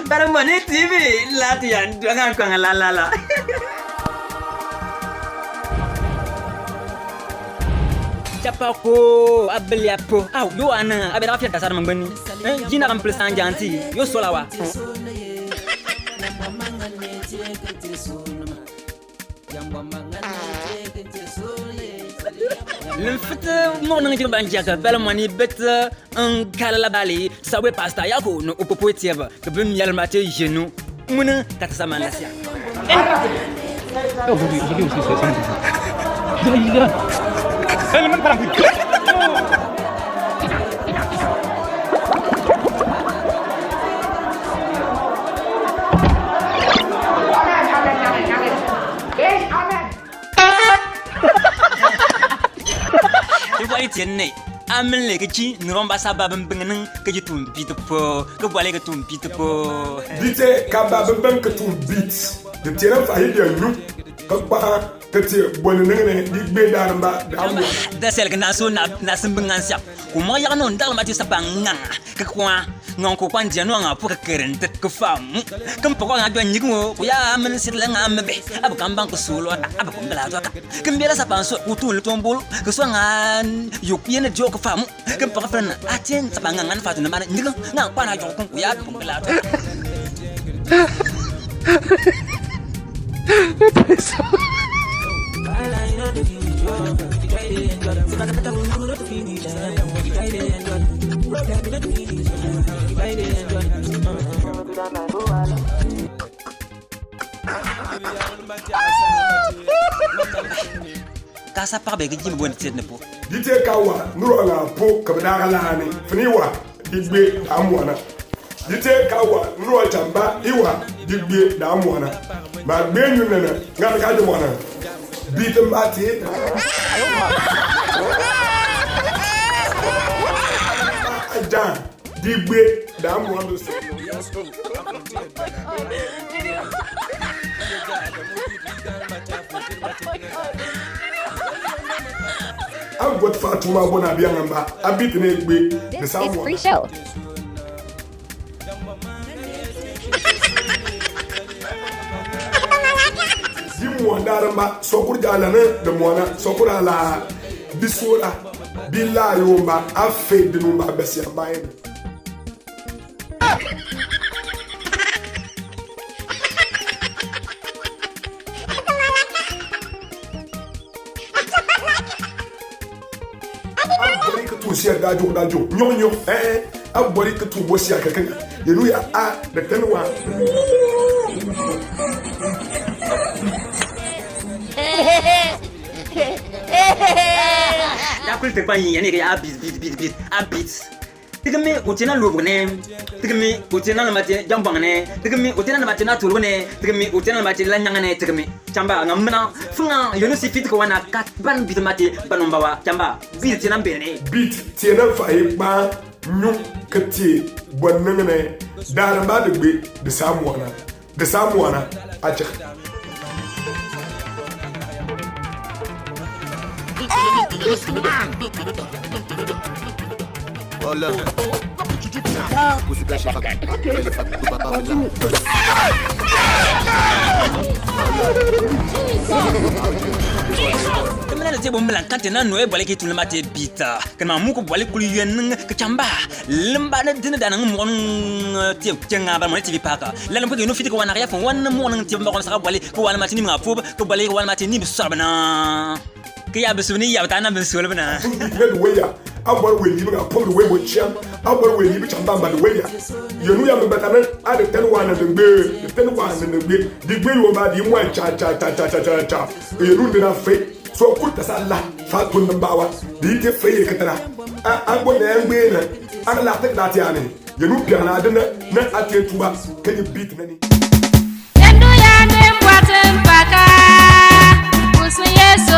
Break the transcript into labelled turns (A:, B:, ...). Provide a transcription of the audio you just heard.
A: Barang mana TV latihan jangan kau ngalala. Siapa ko abeli apa? Yo ana abeli apa dasar mengbeni. Jina kan pelisan janti. Yo solawa. Lefit mo nang jeng banjaka balamani bet en kala bali sawe pasta yako no opopoetiaba ke bun yal mate jenu muna kata sama nasia. Tiene amen le keci nuromba sabab bengeneng ke jitum pitupo ke bale ke tum pitupo
B: dite kaba beben ke tum bit de tiene fa hide nu ke pa ke ti bonene di gbe daramba
A: da sel ke naso na simbengan siap kuma ya non dal mati sabangang ke kwa ngon ko kwan jenu nga pu ke kerent ke fam kem poko nga do nyigo ko ya amen sitla nga ambe ab kambang ko sulo ab ko bela to ka kem bela sabanso utul tombol ke so nga yopien jo ko fam kem poko fen atien sabangan fatu na mana nyigo nga kwana jo ko ya ko bela to Kasa pa be gijim bon tedne po
B: dite kawa nuro la po kabda la ni finiwa digbe amwana dite kawa nuro chamba iwa digbe da amwana ma gbenyu nana ngana ka de mwana bitem ati ajan digbe da amwana so I'm going to Fatuma Bona Bianga, a bit in a way.
C: This is free show.
B: Daramba, Sokurjana, the Mona, Sokurala, Bisura, Bila Yomba, a fade the Numba Bessia Bible. Dajo, nyonyo, abori que tu bosia quelqu'un. Et nous, a de tenwa.
A: Ya kulte pa yin yani ya abit. Tigami utina lubune, tigami utina na mate jambangane, tigami utina na mate na tulune, tigami utina na mate lanyangane, tigami chamba ngamna funga yono sifit ko wana kat ban bit mate banombawa chamba bit tina bene
B: bit tina fa ba nyu kati bonne daramba de be de samuana acha
D: Hola.
A: Kemana je bom belang kan tena noe balik itu lemah je bita. Kena muku balik kulian kecamba. Lemba na dina dana ngon tiap jenga ba mali TV paka. Lalu pun ino fitik wana ya fon wana mo nang tiap ba kon saka balik ko wana mati ni ngafu ko balik wana mati ni besabana. Kaya besuni ya tana besulbana.
B: Abor we live upon the way with champ, Abor we live chamba by the way. You know, I'm better than I the 10 one and the 10 one and the bill over the one cha. You know, they are fake. So put the salad, fat on the bower, the get fake. I'm going to end I'm laughing at Yanni. You know, Piana, not at you to us. Can you beat many?
E: So